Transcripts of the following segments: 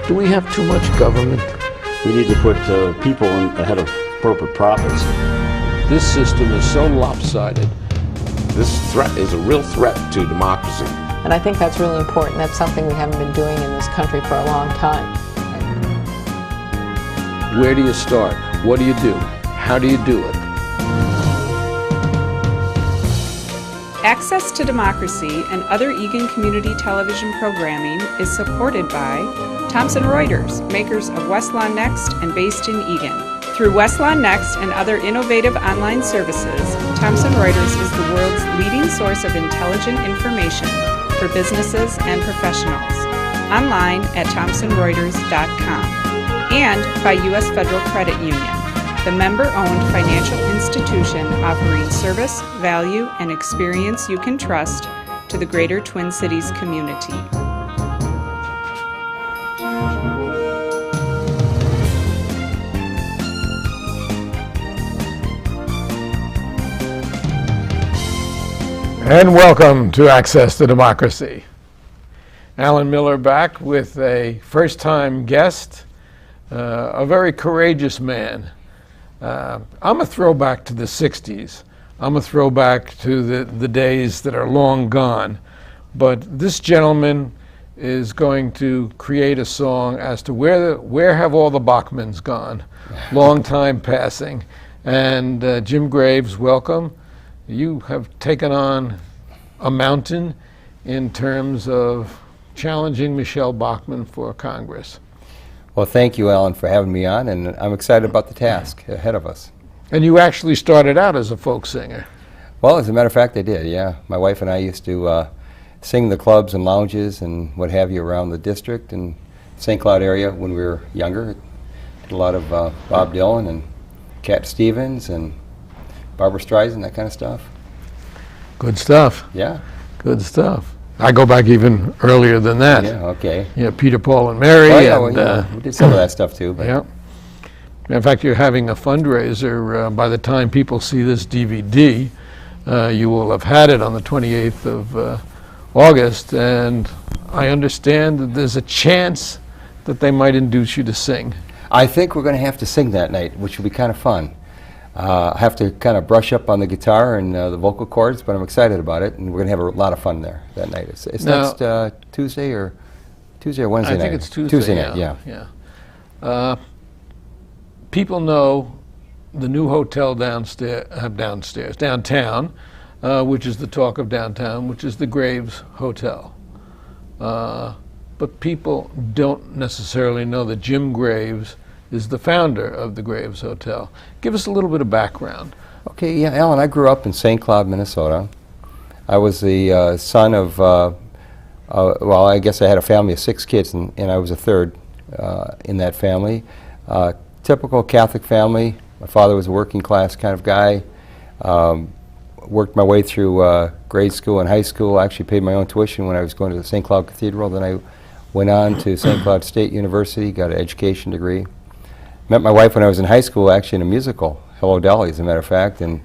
Do we have too much government? We need to put people ahead of corporate profits. This system is so lopsided. This threat is a real threat to democracy. And I think that's really important. That's something we haven't been doing in this country for a long time. Where do you start? What do you do? How do you do it? Access to Democracy and other Eagan community television programming is supported by Thomson Reuters, makers of Westlaw Next and based in Eagan. Through Westlaw Next and other innovative online services, Thomson Reuters is the world's leading source of intelligent information for businesses and professionals. Online at thomsonreuters.com. And by U.S. Federal Credit Union, the member-owned financial institution offering service, value, and experience you can trust to the greater Twin Cities community. And welcome to Access to Democracy. Alan Miller back with a first-time guest, a very courageous man. I'm a throwback to the 60s. I'm a throwback to the days that are long gone. But this gentleman is going to create a song as to where have all the Bachmans gone? Long time passing. And Jim Graves, welcome. You have taken on a mountain in terms of challenging Michelle Bachmann for Congress. Well, thank you, Alan, for having me on, and I'm excited about the task ahead of us. And you actually started out as a folk singer. Well, as a matter of fact, I did, yeah. My wife and I used to sing the clubs and lounges and what have you around the district and St. Cloud area when we were younger. Did a lot of Bob Dylan and Cat Stevens and Barbra Streisand, that kind of stuff. Good stuff. Yeah. Good stuff. I go back even earlier than that. Yeah, okay. Yeah, Peter, Paul, and Mary. Oh, yeah, and, we did some of that stuff too. But yeah. In fact, you're having a fundraiser. By the time people see this DVD, you will have had it on the 28th of August, and I understand that there's a chance that they might induce you to sing. I think we're going to have to sing that night, which will be kind of fun. I have to kind of brush up on the guitar and the vocal cords, but I'm excited about it, and we're going to have a lot of fun there that night. It's Now, next Tuesday or Wednesday night? I think it's Tuesday night, yeah. People know the new hotel downtown, which is the talk of downtown, which is the Graves Hotel. But people don't necessarily know that Jim Graves is the founder of the Graves Hotel. Give us a little bit of background. Okay, yeah, Alan, I grew up in St. Cloud, Minnesota. I was the son of, well, I guess I had a family of 6 kids, and I was a third in that family. Typical Catholic family. My father was a working class kind of guy. Worked my way through grade school and high school. I actually paid my own tuition when I was going to the St. Cloud Cathedral. Then I went on to St. Cloud State University, got an education degree. Met my wife when I was in high school, actually in a musical, Hello Dolly, as a matter of fact, and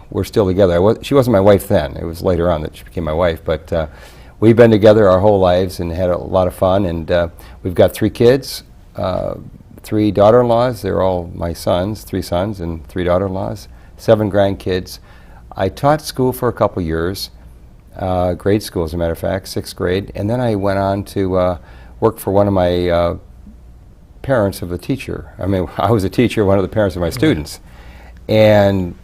we're still together. She wasn't my wife then. It was later on that she became my wife, but we've been together our whole lives and had a lot of fun, and we've got 3 kids, 3 daughter-in-laws. They're all my sons, 3 sons and 3 daughter-in-laws, 7 grandkids. I taught school for a couple years, grade school as a matter of fact, 6th grade, and then I went on to work for one of my parents of a teacher. I mean, I was a teacher, one of the parents of my students. And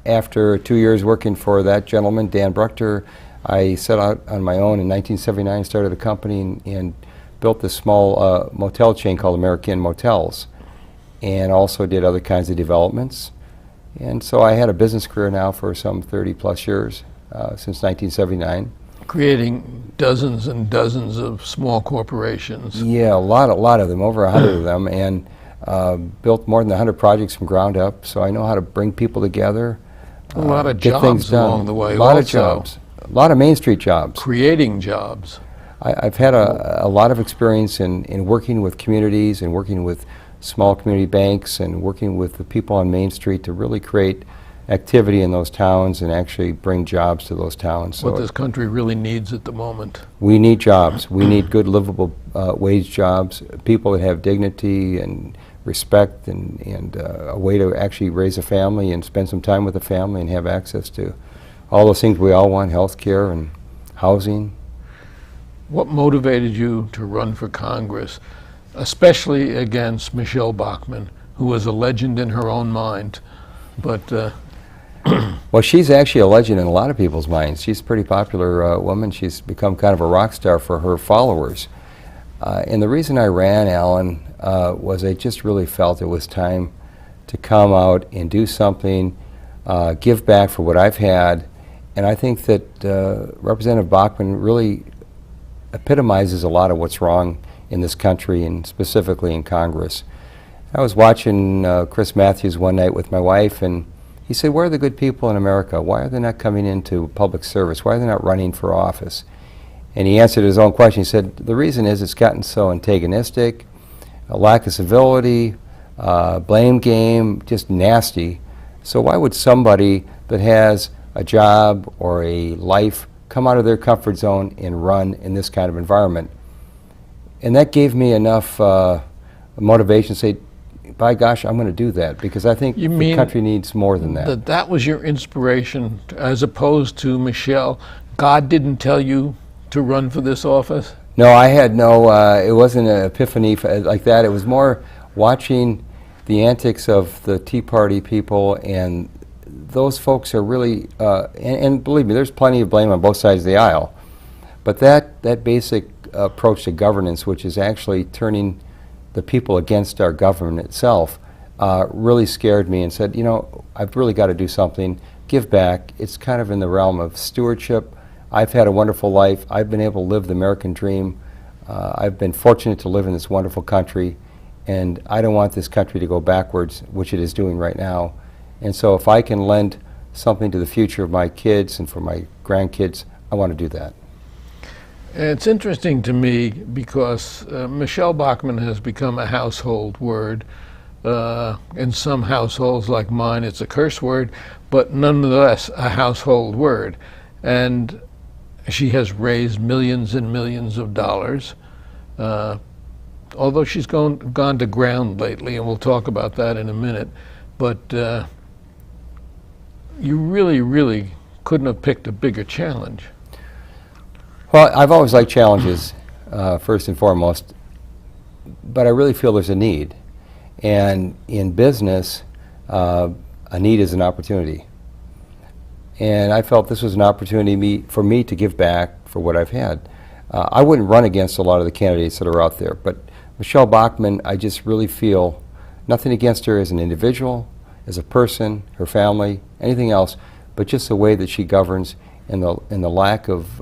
after 2 years working for that gentleman, Dan Bruchter, I set out on my own in 1979, started a company and built this small motel chain called American Motels, and also did other kinds of developments. And so I had a business career now for some 30 plus years, since 1979. Creating dozens and dozens of small corporations. Yeah, a lot of them, over 100 of them, and built more than 100 projects from ground up, so I know how to bring people together. A lot of get things jobs done. along the way. A lot also. of jobs. A lot of Main Street jobs. Creating jobs. I've had a lot of experience in working with communities and working with small community banks and working with the people on Main Street to really create activity in those towns and actually bring jobs to those towns. What So this country really needs at the moment. we need jobs. We need good, livable wage jobs, people that have dignity and respect and a way to actually raise a family and spend some time with the family and have access to all those things we all want, health care and housing. What motivated you to run for Congress, especially against Michelle Bachmann, who was a legend in her own mind? But Well, she's actually a legend in a lot of people's minds. She's a pretty popular woman. She's become kind of a rock star for her followers. And the reason I ran, Alan, was I just really felt it was time to come out and do something, give back for what I've had. And I think that Representative Bachmann really epitomizes a lot of what's wrong in this country and specifically in Congress. I was watching Chris Matthews one night with my wife, and he said, where are the good people in America? Why are they not coming into public service? Why are they not running for office? And he answered his own question. He said, the reason is it's gotten so antagonistic, a lack of civility, blame game, just nasty. So why would somebody that has a job or a life come out of their comfort zone and run in this kind of environment? And that gave me enough motivation to say, by gosh, I'm going to do that, because I think You the mean country needs more than that. that was your inspiration, as opposed to Michelle. God didn't tell you to run for this office? No, I had no, it wasn't an epiphany like that. It was more watching the antics of the Tea Party people, and those folks are really, and believe me, there's plenty of blame on both sides of the aisle. But that basic approach to governance, which is actually turning the people against our government itself, really scared me and said, you know, I've really got to do something, give back. It's kind of in the realm of stewardship. I've had a wonderful life. I've been able to live the American dream. I've been fortunate to live in this wonderful country, and I don't want this country to go backwards, which it is doing right now. And so if I can lend something to the future of my kids and for my grandkids, I want to do that. It's interesting to me because Michelle Bachmann has become a household word. In some households like mine, it's a curse word, but nonetheless a household word. And she has raised millions and millions of dollars, although she's gone to ground lately, and we'll talk about that in a minute. But you really couldn't have picked a bigger challenge. Well, I've always liked challenges, first and foremost, but I really feel there's a need. And in business, a need is an opportunity. And I felt this was an opportunity for me to give back for what I've had. I wouldn't run against a lot of the candidates that are out there, but Michelle Bachmann, I just really feel nothing against her as an individual, as a person, her family, anything else, but just the way that she governs and the lack of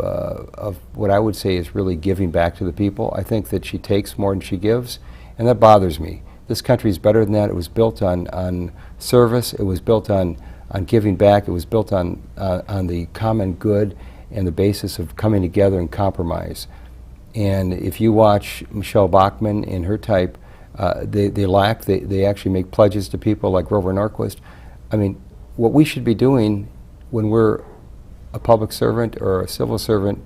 what I would say is really giving back to the people. I think that she takes more than she gives, and that bothers me. This country is better than that. It was built on service. It was built on giving back. It was built on the common good and the basis of coming together and compromise. And if you watch Michelle Bachmann and her type, they actually make pledges to people like Grover Norquist. I mean, what we should be doing when we're a public servant or a civil servant,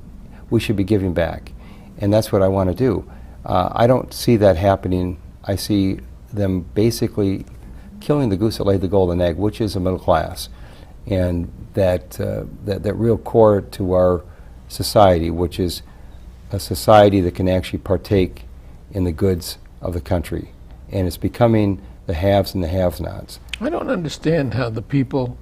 we should be giving back. And that's what I want to do. I don't see that happening. I see them basically killing the goose that laid the golden egg, which is a middle class. And that real core to our society, which is a society that can actually partake in the goods of the country. And it's becoming the haves and the have-nots. I don't understand how the people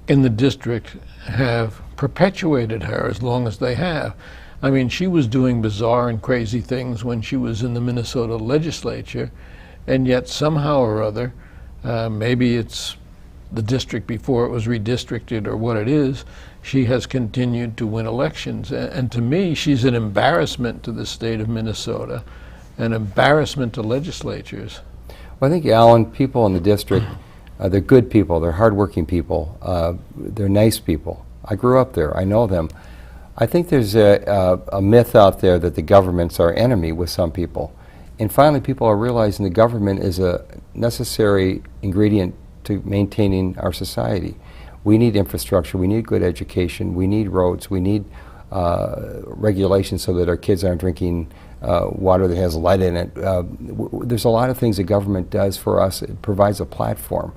in the district have perpetuated her as long as they have. I mean, she was doing bizarre and crazy things when she was in the Minnesota legislature, and yet somehow or other, maybe it's the district before it was redistricted or what it is, she has continued to win elections. And to me, she's an embarrassment to the state of Minnesota, an embarrassment to legislatures. Well, I think, Alan, people in the district, they're good people, they're hardworking people, they're nice people. I grew up there, I know them. I think there's a myth out there that the government's our enemy with some people. And finally, people are realizing the government is a necessary ingredient to maintaining our society. We need infrastructure, we need good education, we need roads, we need regulations so that our kids aren't drinking water that has lead in it. There's a lot of things the government does for us. It provides a platform.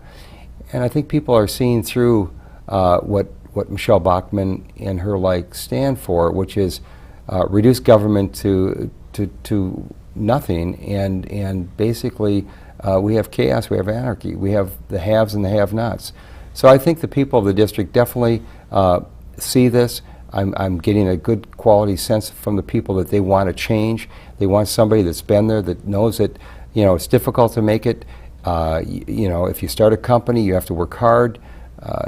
And I think people are seeing through what Michelle Bachmann and her like stand for, which is reduce government to nothing, and basically we have chaos, we have anarchy, we have the haves and the have-nots. So I think the people of the district definitely see this. I'm getting a good quality sense from the people that they want to change. They want somebody that's been there, that knows that, you know, it's difficult to make it. You know, if you start a company, you have to work hard.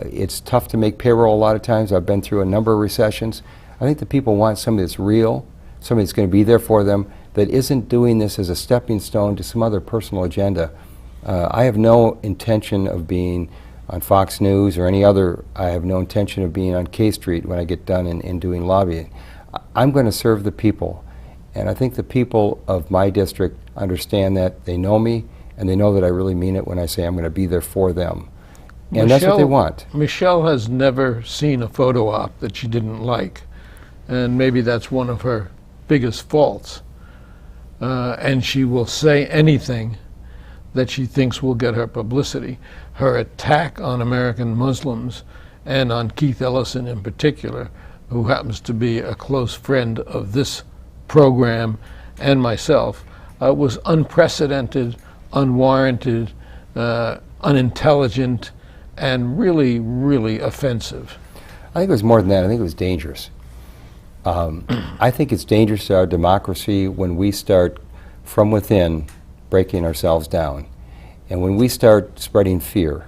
It's tough to make payroll a lot of times. I've been through a number of recessions. I think the people want somebody that's real, somebody that's going to be there for them, that isn't doing this as a stepping stone to some other personal agenda. I have no intention of being on Fox News or any other. I have no intention of being on K Street when I get done in doing lobbying. I'm going to serve the people. And I think the people of my district understand that. They know me, and they know that I really mean it when I say I'm going to be there for them. And that's what they want. Michelle has never seen a photo op that she didn't like. And maybe that's one of her biggest faults. And she will say anything that she thinks will get her publicity. Her attack on American Muslims, and on Keith Ellison in particular, who happens to be a close friend of this program and myself, was unprecedented, unwarranted, unintelligent, and really, really offensive. I think it was more than that. I think it was dangerous. I think it's dangerous to our democracy when we start from within breaking ourselves down. And when we start spreading fear,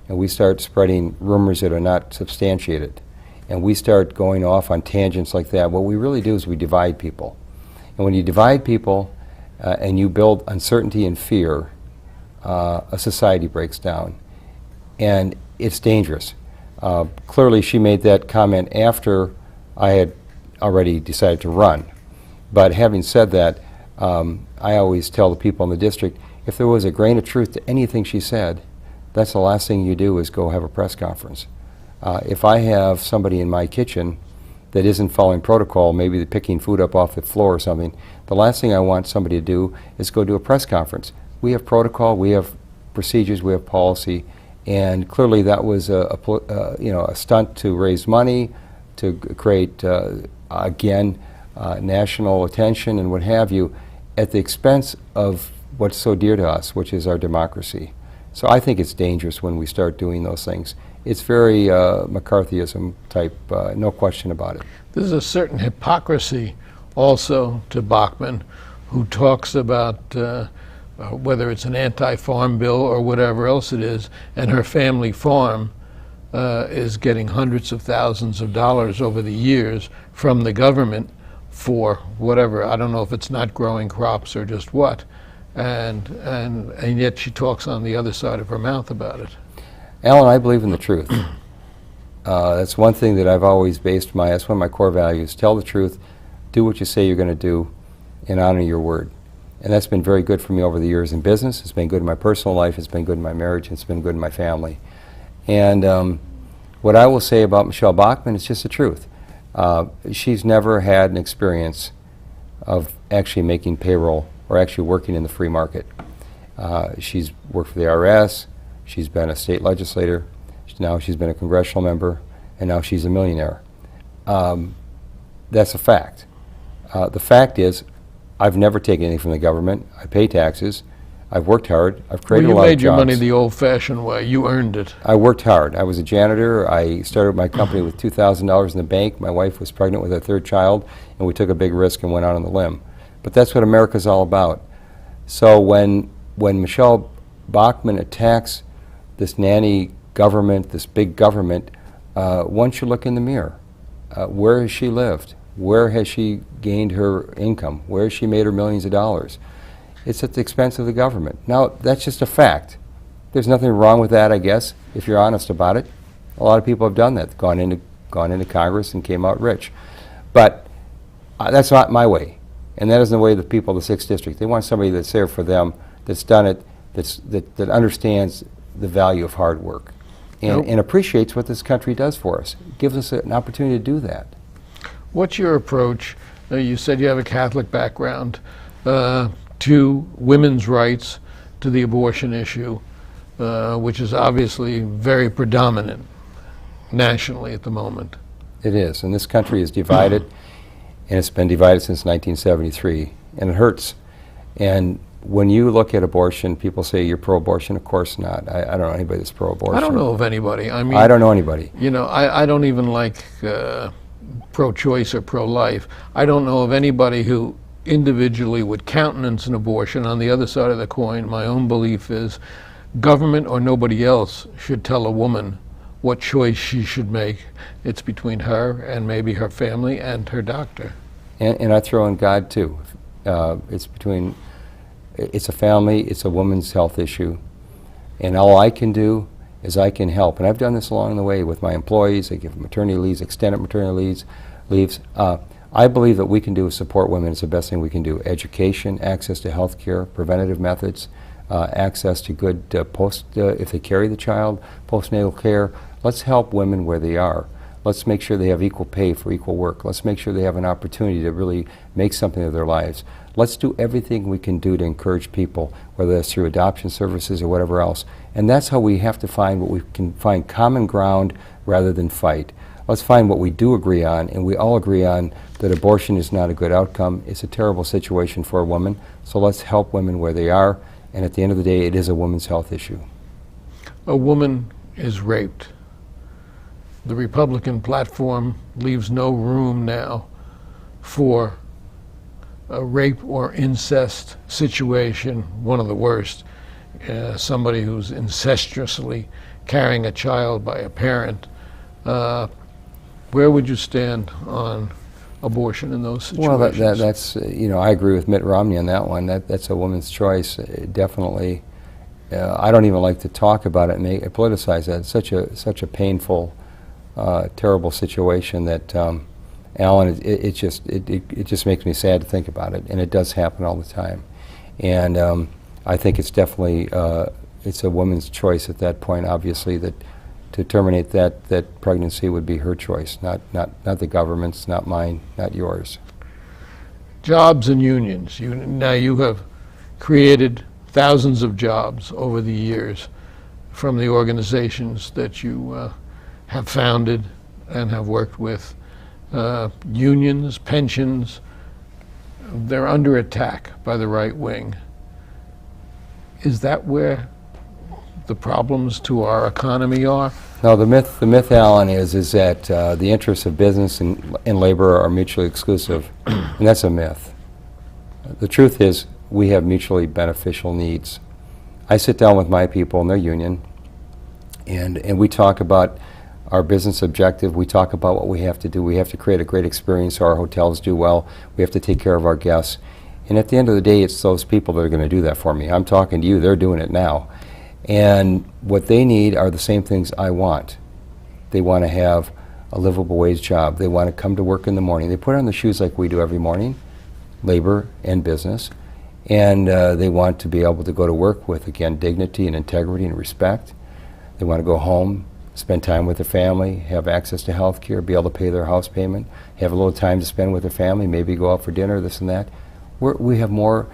and we start spreading rumors that are not substantiated, and we start going off on tangents like that, what we really do is we divide people. And when you divide people and you build uncertainty and fear, a society breaks down. And it's dangerous. Clearly she made that comment after I had already decided to run. But having said that, I always tell the people in the district, if there was a grain of truth to anything she said, that's the last thing you do is go have a press conference. If I have somebody in my kitchen that isn't following protocol, maybe they're picking food up off the floor or something, the last thing I want somebody to do is go do a press conference. We have protocol, we have procedures, we have policy, and clearly that was a stunt to raise money, to create, again, national attention and what have you, at the expense of what's so dear to us, which is our democracy. So I think it's dangerous when we start doing those things. It's very McCarthyism type, no question about it. There's a certain hypocrisy also to Bachmann, who talks about whether it's an anti-farm bill or whatever else it is, and her family farm is getting hundreds of thousands of dollars over the years from the government for whatever. I don't know if it's not growing crops or just what. And yet she talks on the other side of her mouth about it. Alan, I believe in the truth. That's one thing that I've always based that's one of my core values. Tell the truth, do what you say you're going to do, and honor your word. And that's been very good for me over the years in business. It's been good in my personal life. It's been good in my marriage. It's been good in my family. And what I will say about Michelle Bachmann is just the truth. She's never had an experience of actually making payroll or actually working in the free market. She's worked for the IRS, she's been a state legislator, now she's been a congressional member, and now she's a millionaire. That's a fact. The fact is, I've never taken anything from the government. I pay taxes. I've worked hard. I've created a lot of jobs. You made your money the old-fashioned way. You earned it. I worked hard. I was a janitor. I started my company with $2,000 in the bank. My wife was pregnant with her third child, and we took a big risk and went out on the limb. But that's what America's all about. So when Michelle Bachmann attacks this nanny government, this big government, one should look in the mirror. Where has she lived? Where has she gained her income? Where has she made her millions of dollars? It's at the expense of the government. Now, that's just a fact. There's nothing wrong with that, I guess, if you're honest about it. A lot of people have done that, gone into Congress and came out rich. But that's not my way. And that isn't the way of the people of the 6th District. They want somebody that's there for them, that's done it, that understands the value of hard work. Nope. and appreciates what this country does for us. It gives us an opportunity to do that. What's your approach? You said you have a Catholic background to women's rights, to the abortion issue, which is obviously very predominant nationally at the moment. It is, and this country is divided, and it's been divided since 1973, and it hurts. And when you look at abortion, people say you're pro-abortion. Of course not. I don't know anybody that's pro-abortion. I don't know of anybody. I mean, I don't know anybody. You know, I don't even like pro-choice or pro-life. I don't know of anybody who individually would countenance an abortion. On the other side of the coin, my own belief is government or nobody else should tell a woman what choice she should make. It's between her and maybe her family and her doctor. And I throw in God too. It's a family, it's a woman's health issue, and all I can do is I can help. And I've done this along the way with my employees. I give maternity leaves, extended maternity leaves. I believe that we can do is support women. It's the best thing we can do. Education, access to health care, preventative methods, access to good if they carry the child, postnatal care. Let's help women where they are. Let's make sure they have equal pay for equal work. Let's make sure they have an opportunity to really make something of their lives. Let's do everything we can do to encourage people, whether that's through adoption services or whatever else. And that's how we have to find what we can find common ground rather than fight. Let's find what we do agree on, and we all agree on that abortion is not a good outcome. It's a terrible situation for a woman. So let's help women where they are. And at the end of the day, it is a woman's health issue. A woman is raped. The Republican platform leaves no room now for a rape or incest situation, one of the worst. Somebody who's incestuously carrying a child by a parent. Where would you stand on abortion in those situations? Well, that's I agree with Mitt Romney on that one. That's a woman's choice, definitely. I don't even like to talk about it and politicize that. It's such a painful, terrible situation that, Alan, it just makes me sad to think about it, and it does happen all the time. And I think it's definitely it's a woman's choice at that point. Obviously, that to terminate that pregnancy would be her choice, not the government's, not mine, not yours. Jobs and unions. Now you have created thousands of jobs over the years from the organizations that you have founded and have worked with. Unions, pensions, they're under attack by the right wing. Is that where the problems to our economy are? No, the myth, Alan, is that the interests of business and labor are mutually exclusive, and that's a myth. The truth is, we have mutually beneficial needs. I sit down with my people in their union, and we talk about our business objective. We talk about what we have to do. We have to create a great experience so our hotels do well. We have to take care of our guests. And at the end of the day, it's those people that are going to do that for me. I'm talking to you. They're doing it now. And what they need are the same things I want. They want to have a livable wage job. They want to come to work in the morning. They put on their shoes like we do every morning, labor and business. And they want to be able to go to work with, again, dignity and integrity and respect. They want to go home, spend time with their family, have access to health care, be able to pay their house payment, have a little time to spend with their family, maybe go out for dinner, this and that. We have more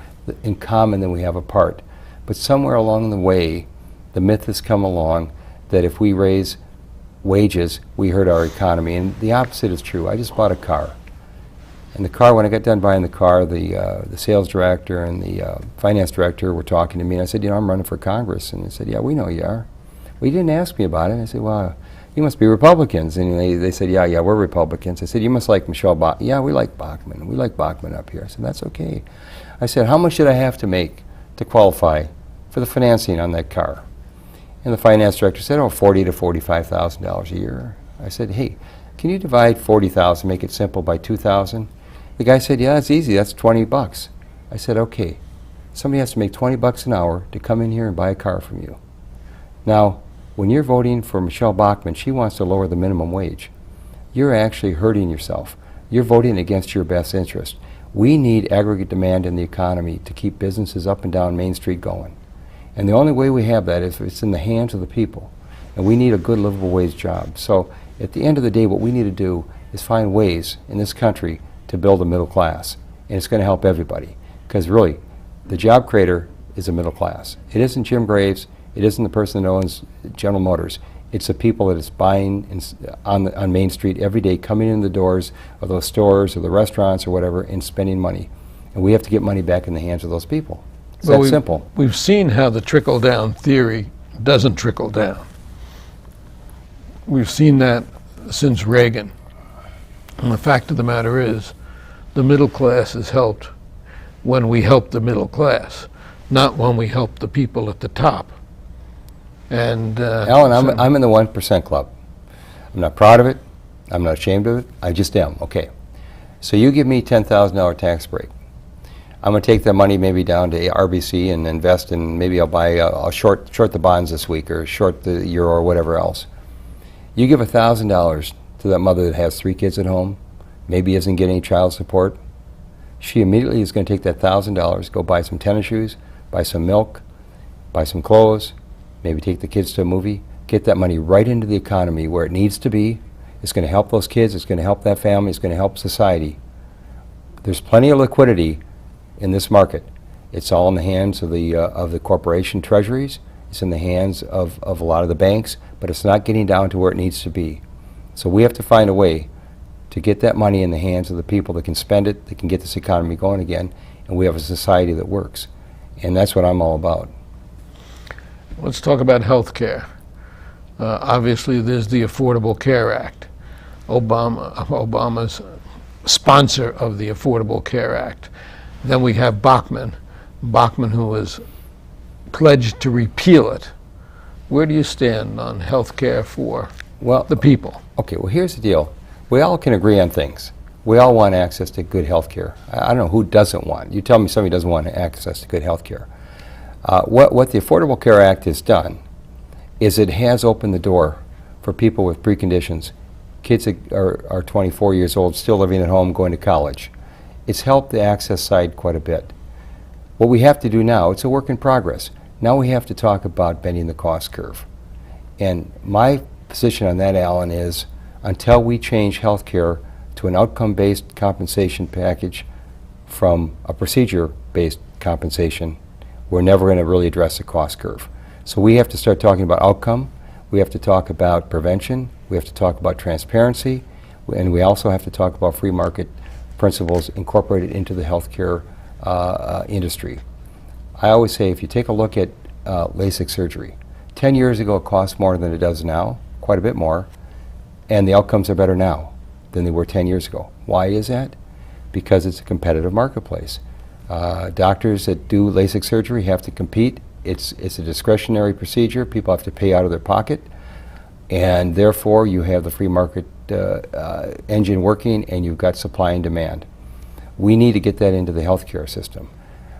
in common than we have apart. But somewhere along the way, the myth has come along that if we raise wages, we hurt our economy. And the opposite is true. I just bought a car. And the car, when I got done buying the car, the sales director and the finance director were talking to me. And I said, I'm running for Congress. And they said, yeah, we know you are. Well, you didn't ask me about it. And I said, well, you must be Republicans. And they said, yeah, we're Republicans. I said, you must like Michelle Bachmann. Yeah, we like Bachmann. We like Bachmann up here. I said, that's okay. I said, how much did I have to make to qualify for the financing on that car? And the finance director said, $40,000 to $45,000 a year. I said, hey, can you divide $40,000, make it simple, by 2,000? The guy said, yeah, that's easy. That's $20. I said, okay. Somebody has to make $20 an hour to come in here and buy a car from you. Now, when you're voting for Michelle Bachmann, she wants to lower the minimum wage. You're actually hurting yourself. You're voting against your best interest. We need aggregate demand in the economy to keep businesses up and down Main Street going. And the only way we have that is if it's in the hands of the people. and we need a good livable wage job. So at the end of the day, what we need to do is find ways in this country to build a middle class, and it's going to help everybody. Because really, the job creator is a middle class. It isn't Jim Graves, it isn't the person that owns General Motors. It's the people that is buying on Main Street every day, coming in the doors of those stores or the restaurants or whatever, and spending money. And we have to get money back in the hands of those people. It's that simple. We've seen how the trickle-down theory doesn't trickle down. We've seen that since Reagan. And the fact of the matter is, the middle class is helped when we help the middle class, not when we help the people at the top. And Alan, I'm in the 1% club. I'm not proud of it. I'm not ashamed of it. I just am. Okay. So you give me $10,000 tax break. I'm going to take that money maybe down to RBC and invest in, maybe I'll short the bonds this week or short the euro or whatever else. You give $1,000 to that mother that has 3 kids at home, maybe isn't getting child support. She immediately is going to take that $1,000, go buy some tennis shoes, buy some milk, buy some clothes, maybe take the kids to a movie, get that money right into the economy where it needs to be. It's going to help those kids, it's going to help that family, it's going to help society. There's plenty of liquidity in this market. It's all in the hands of the corporation treasuries, it's in the hands of a lot of the banks, but it's not getting down to where it needs to be. So we have to find a way to get that money in the hands of the people that can spend it, that can get this economy going again, and we have a society that works. And that's what I'm all about. let's talk about health care. Obviously, there's the Affordable Care Act. Obama's sponsor of the Affordable Care Act. Then we have Bachmann, who has pledged to repeal it. Where do you stand on health care for the people? Okay, well, here's the deal. We all can agree on things. We all want access to good health care. I don't know who doesn't want. You tell me somebody doesn't want access to good health care. What the Affordable Care Act has done is it has opened the door for people with preconditions, kids that are 24 years old, still living at home, going to college. It's helped the access side quite a bit. What we have to do now, it's a work in progress. Now we have to talk about bending the cost curve. And my position on that, Alan, is until we change health care to an outcome-based compensation package from a procedure-based compensation, we're never going to really address the cost curve. So we have to start talking about outcome, we have to talk about prevention, we have to talk about transparency, and we also have to talk about free market principles incorporated into the healthcare industry. I always say if you take a look at LASIK surgery, 10 years ago it cost more than it does now, quite a bit more, and the outcomes are better now than they were 10 years ago. Why is that? Because it's a competitive marketplace. Doctors that do LASIK surgery have to compete. It's a discretionary procedure. People have to pay out of their pocket, and therefore you have the free market engine working, and you've got supply and demand. We need to get that into the healthcare system.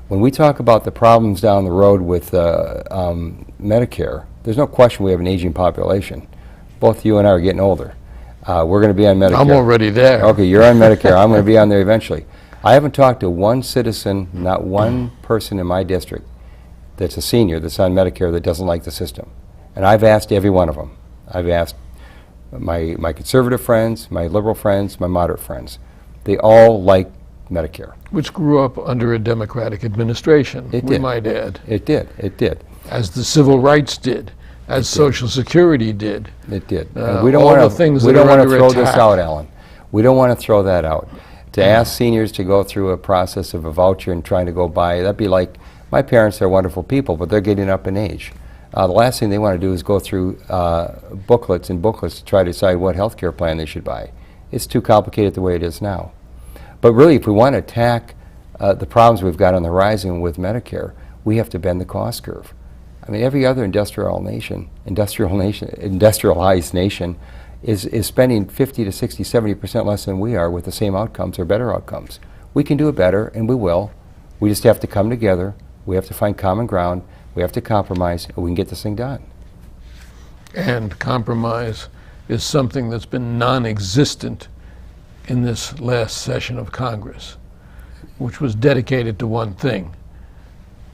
When we talk about the problems down the road with Medicare, there's no question we have an aging population. Both you and I are getting older. We're going to be on Medicare. I'm already there. Okay, you're on Medicare. I'm going to be on there eventually. I haven't talked to one citizen, not one person in my district that's a senior that's on Medicare that doesn't like the system. And I've asked every one of them. I've asked my conservative friends, my liberal friends, my moderate friends. They all like Medicare. Which grew up under a Democratic administration, we might add. It did. As the civil rights did, as Social Security did. It did. We don't want to throw this out, Alan. We don't want to throw that out. To ask seniors to go through a process of a voucher and trying to go buy, that'd be like, my parents are wonderful people, but they're getting up in age. The last thing they want to do is go through booklets to try to decide what health care plan they should buy. It's too complicated the way it is now. But really, if we want to attack the problems we've got on the horizon with Medicare, we have to bend the cost curve. I mean, every other industrialized nation is spending 50 to 60, 70% less than we are with the same outcomes or better outcomes. We can do it better, and we will. We just have to come together. We have to find common ground. We have to compromise, and we can get this thing done. And compromise is something that's been non-existent in this last session of Congress, which was dedicated to one thing: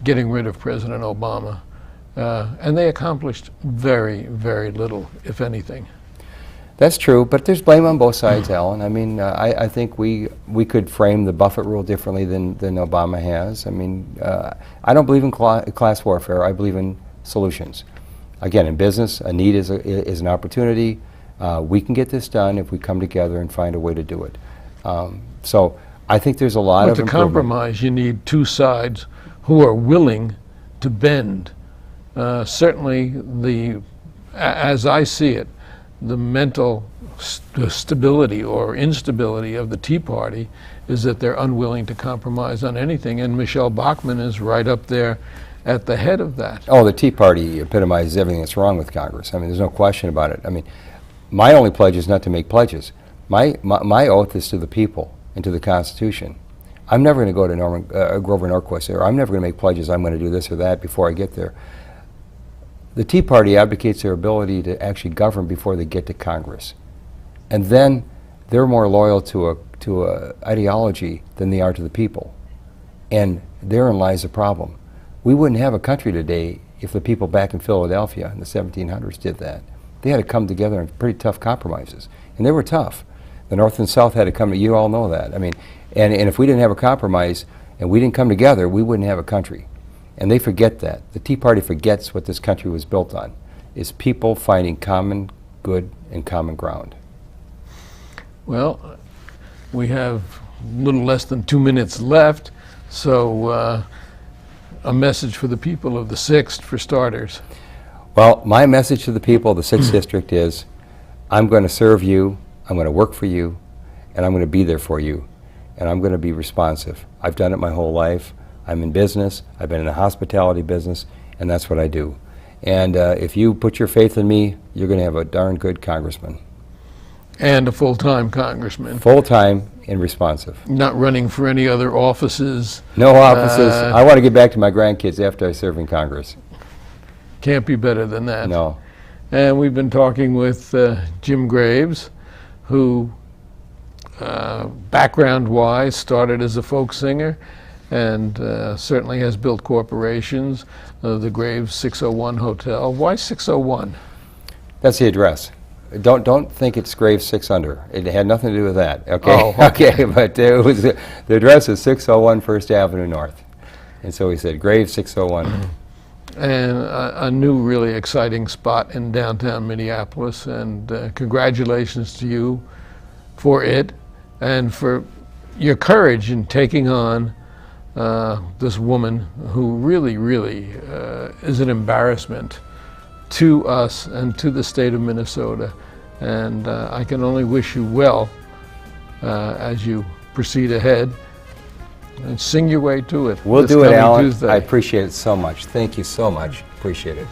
getting rid of President Obama and they accomplished very, very little, if anything. That's true, but there's blame on both sides, Alan. I mean, I think we could frame the Buffett rule differently than Obama has. I mean, I don't believe in class warfare. I believe in solutions. Again, in business, a need is an opportunity. We can get this done if we come together and find a way to do it. So I think there's a lot of But to compromise, you need two sides who are willing to bend. Certainly, as I see it, the mental stability or instability of the Tea Party is that they're unwilling to compromise on anything, and Michelle Bachmann is right up there at the head of that. Oh, the Tea Party epitomizes everything that's wrong with Congress. I mean, there's no question about it. I mean, my only pledge is not to make pledges. My oath is to the people and to the Constitution. I'm never going to go to Grover Norquist, or I'm never going to make pledges I'm going to do this or that before I get there. The Tea Party advocates their ability to actually govern before they get to Congress. And then they're more loyal to a ideology than they are to the people. And therein lies the problem. We wouldn't have a country today if the people back in Philadelphia in the 1700s did that. They had to come together in pretty tough compromises. And they were tough. The North and South had to come, you all know that. I mean, and if we didn't have a compromise and we didn't come together, we wouldn't have a country. And they forget that. The Tea Party forgets what this country was built on, is people finding common good and common ground. Well, we have a little less than 2 minutes left, so a message for the people of the 6th, for starters. Well, my message to the people of the 6th District is, I'm going to serve you, I'm going to work for you, and I'm going to be there for you, and I'm going to be responsive. I've done it my whole life. I'm in business, I've been in the hospitality business, and that's what I do. And if you put your faith in me, you're going to have a darn good congressman. And a full-time congressman. Full-time and responsive. Not running for any other offices. No offices. I want to get back to my grandkids after I serve in Congress. Can't be better than that. No. And we've been talking with Jim Graves, who, background-wise, started as a folk singer, and certainly has built corporations, the Graves 601 Hotel. Why 601? That's the address. Don't think it's Graves 6 under. It had nothing to do with that. Okay. Oh, okay. But it was the address is 601 First Avenue North, and so he said Graves 601. And a new, really exciting spot in downtown Minneapolis. And congratulations to you for it, and for your courage in taking on this woman who really, really is an embarrassment to us and to the state of Minnesota. And I can only wish you well as you proceed ahead and sing your way to it. We'll this do it, coming Alan. Tuesday. I appreciate it so much. Thank you so much. Appreciate it.